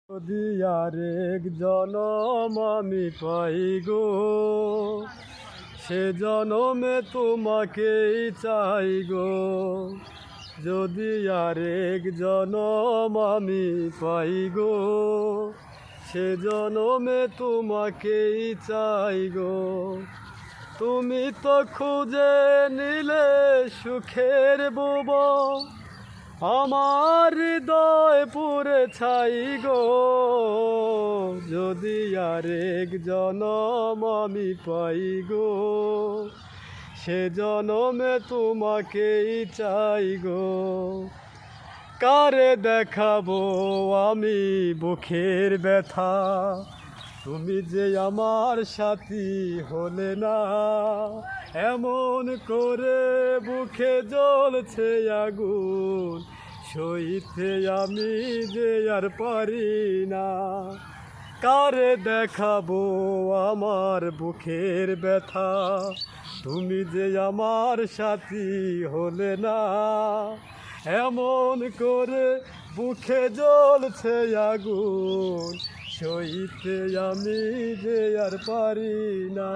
যদি আরেক জনম আমি পাই গো, সে জনমে তোমাকেই চাই গো। যদি আরেক জনম আমি পাই গো, সে জনমে তোমাকেই চাই গো। তুমি তো খুঁজে নিলে সুখের ভুবন, আমার হৃদয় পুরে ছাই গো। যদি আরেক জনম আমি পাই গো, সে জনমে তোমাকেই চাই গো। কারে দেখাবো আমি বুকের ব্যথা, তুমি যে আমার সাথী হলে না। এমন করে বুকে জ্বলছে আগুন, সইতে আমি যে আর পারি না। কারে দেখাবো আমার বুকের ব্যথা, তুমি যে আমার সাথী হলে না। এমন করে বুকে জ্বলছে আগুন, সইতে আমি যে আর পারি না।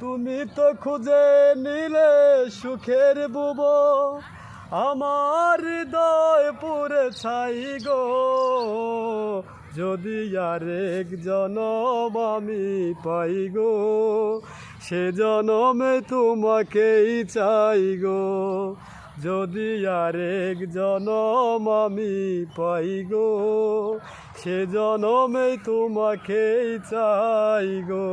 তুমি তো খুঁজে নিলে সুখের ভুবন, আমার হৃদয় পুরে ছাই গো। যদি আরেক জনম আমি পাই গো, সে জনমে তোমাকেই চাই গো। যদি আরেক জনম আমি পাই গো, সে জনমে তোমাকেই চাই গো।